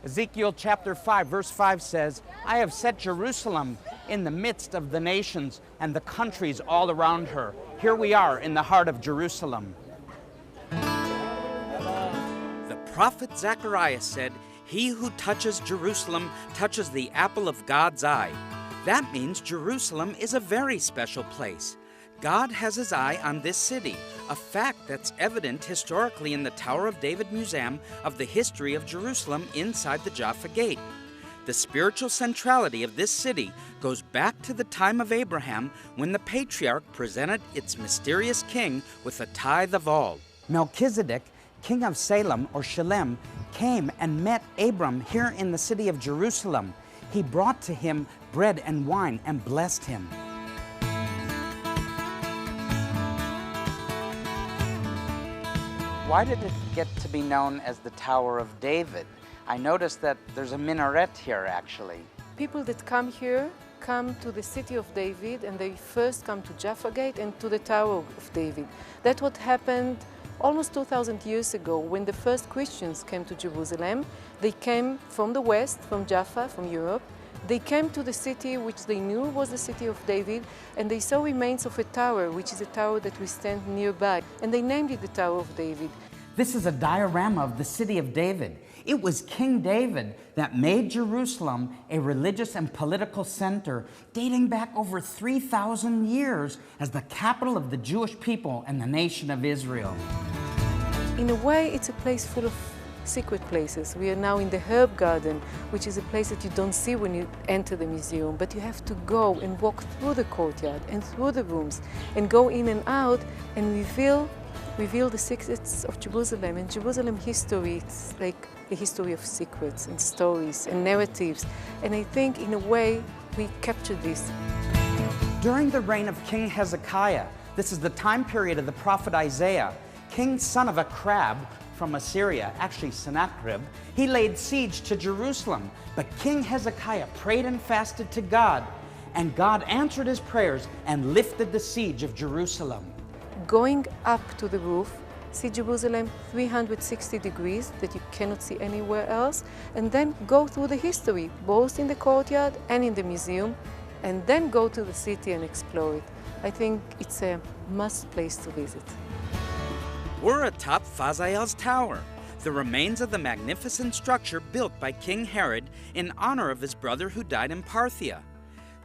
Ezekiel chapter 5, verse 5 says, I have set Jerusalem in the midst of the nations and the countries all around her. Here we are in the heart of Jerusalem. The prophet Zechariah said, he who touches Jerusalem touches the apple of God's eye. That means Jerusalem is a very special place. God has his eye on this city, a fact that's evident historically in the Tower of David Museum of the history of Jerusalem inside the Jaffa Gate. The spiritual centrality of this city goes back to the time of Abraham when the patriarch presented its mysterious king with a tithe of all. Melchizedek, king of Salem or Shalem, came and met Abram here in the city of Jerusalem. He brought to him bread and wine and blessed him. Why did it get to be known as the Tower of David? I noticed that there's a minaret here, actually. People that come here come to the city of David, and they first come to Jaffa Gate and to the Tower of David. That's what happened almost 2,000 years ago when the first Christians came to Jerusalem. They came from the west, from Jaffa, from Europe. They came to the city which they knew was the city of David, and they saw remains of a tower, which is a tower that we stand nearby, and they named it the Tower of David. This is a diorama of the city of David. It was King David that made Jerusalem a religious and political center dating back over 3,000 years as the capital of the Jewish people and the nation of Israel. In a way, it's a place full of secret places. We are now in the herb garden, which is a place that you don't see when you enter the museum, but you have to go and walk through the courtyard and through the rooms and go in and out and reveal the secrets of Jerusalem. And Jerusalem history, it's like a history of secrets and stories and narratives. And I think in a way we captured this. During the reign of King Hezekiah, this is the time period of the prophet Isaiah, king son of a crab from Assyria, actually Sennacherib, he laid siege to Jerusalem. But King Hezekiah prayed and fasted to God, and God answered his prayers and lifted the siege of Jerusalem. Going up to the roof, see Jerusalem 360 degrees that you cannot see anywhere else, and then go through the history, both in the courtyard and in the museum, and then go to the city and explore it. I think it's a must place to visit. We're atop Fazael's tower, the remains of the magnificent structure built by King Herod in honor of his brother who died in Parthia.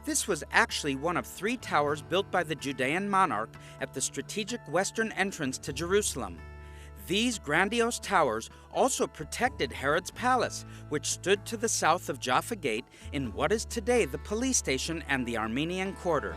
This was actually one of 3 towers built by the Judean monarch at the strategic western entrance to Jerusalem. These grandiose towers also protected Herod's palace, which stood to the south of Jaffa Gate in what is today the police station and the Armenian quarter.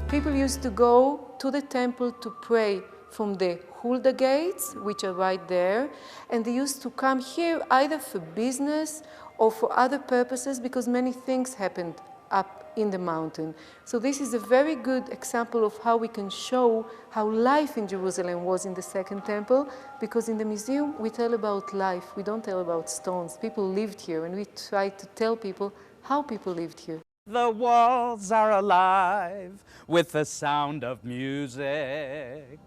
People used to go to the temple to pray from the Hulda gates, which are right there, and they used to come here either for business or for other purposes because many things happened up in the mountain. So this is a very good example of how we can show how life in Jerusalem was in the Second Temple, because in the museum we tell about life, we don't tell about stones. People lived here, and we try to tell people how people lived here. The walls are alive with the sound of music.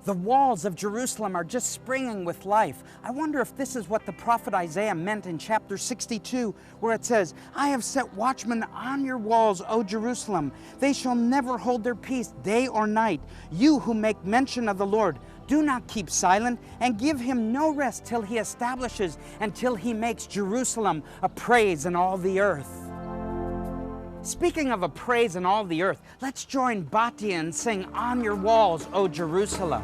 The walls of Jerusalem are just springing with life. I wonder if this is what the prophet Isaiah meant in chapter 62, where it says, I have set watchmen on your walls, O Jerusalem. They shall never hold their peace day or night. You who make mention of the Lord, do not keep silent, and give him no rest till he establishes, until he makes Jerusalem a praise in all the earth. Speaking of a praise in all the earth, let's join Batya and sing On Your Walls, O Jerusalem.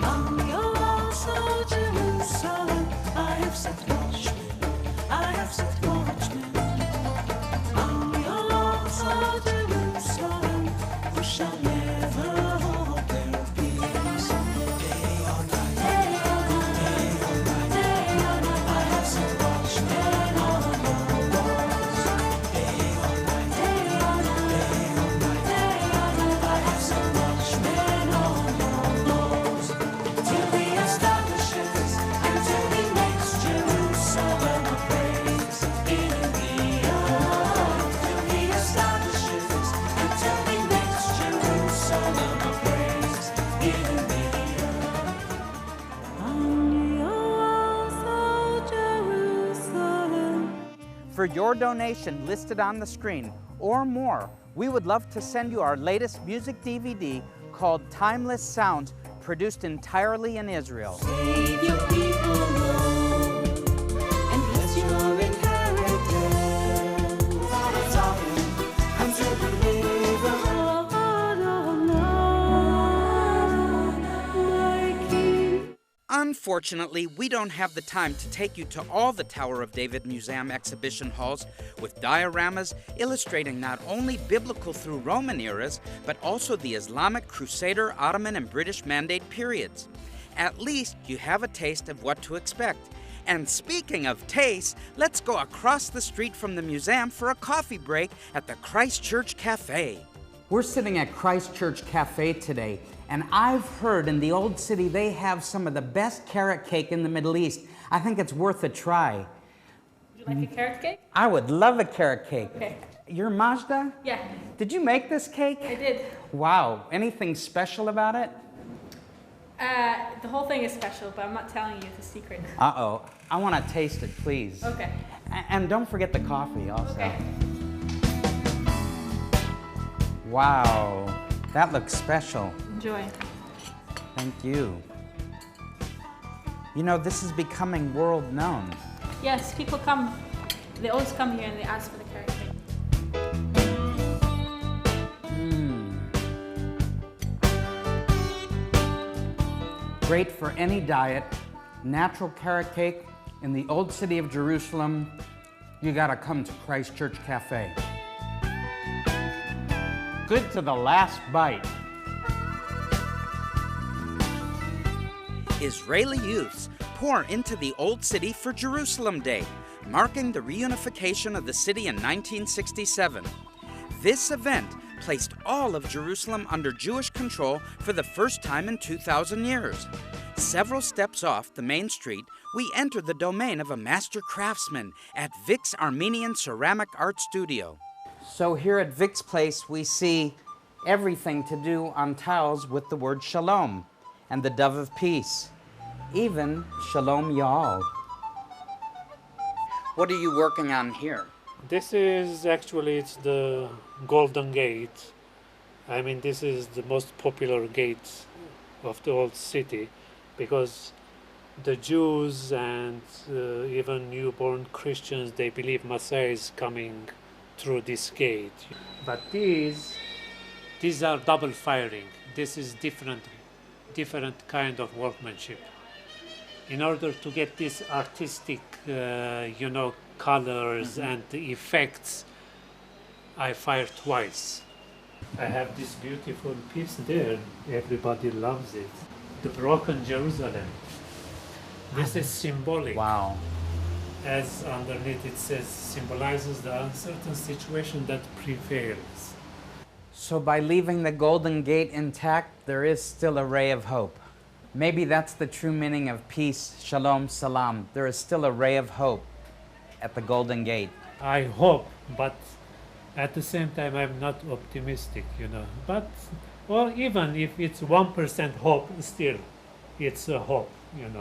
On your walls, O Jerusalem, I have set watchmen, I have set watchmen. On your walls, O Jerusalem, who shall never hold their peace. Day or night, day or night, day or night, I have set watchmen on your walls. Day or night, day or night, day or night, day For your donation listed on the screen or more, we would love to send you our latest music DVD called Timeless Sounds, produced entirely in Israel. Save your people, Lord, and bless your inheritance. Come to deliver. Lord of love, my King. Unfortunately, we don't have the time to take you to all the Tower of David Museum exhibition halls with dioramas illustrating not only biblical through Roman eras, but also the Islamic, Crusader, Ottoman, and British Mandate periods. At least you have a taste of what to expect. And speaking of taste, let's go across the street from the museum for a coffee break at the Christchurch Cafe. We're sitting at Christchurch Cafe today, and I've heard in the Old City they have some of the best carrot cake in the Middle East. I think it's worth a try. Would you like a carrot cake? I would love a carrot cake. Okay. You're Majda? Yeah, Did you make this cake? I did. Wow, anything special about it? The whole thing is special, but I'm not telling you. It's a secret. Uh-oh, I want to taste it, please. Okay. And don't forget the coffee also. Okay. Wow, that looks special. Enjoy. Thank you. You know, this is becoming world known. Yes, people come. They always come here and they ask for the carrot cake. Great for any diet. Natural carrot cake in the Old City of Jerusalem. You gotta come to Christchurch Cafe. Good to the last bite. Israeli youths pour into the Old City for Jerusalem Day, marking the reunification of the city in 1967. This event placed all of Jerusalem under Jewish control for the first time in 2,000 years. Several steps off the main street, we enter the domain of a master craftsman at Vic's Armenian Ceramic Art Studio. So here at Vic's place, we see everything to do on tiles with the word shalom and the dove of peace, even shalom ya'al. What are you working on here? This is actually, it's the Golden Gate. I mean, this is the most popular gate of the old city because the Jews and even newborn Christians, they believe Messiah is coming through this gate. But these are double firing. This is different kind of workmanship. In order to get this artistic, colors and the effects, I fire twice. I have this beautiful piece there. Everybody loves it. The broken Jerusalem. This is symbolic. Wow. As underneath it says, symbolizes the uncertain situation that prevails. So by leaving the Golden Gate intact, there is still a ray of hope. Maybe that's the true meaning of peace, shalom, salam. There is still a ray of hope at the Golden Gate. I hope, but at the same time, I'm not optimistic, But, or even if it's 1% hope, still, it's a hope,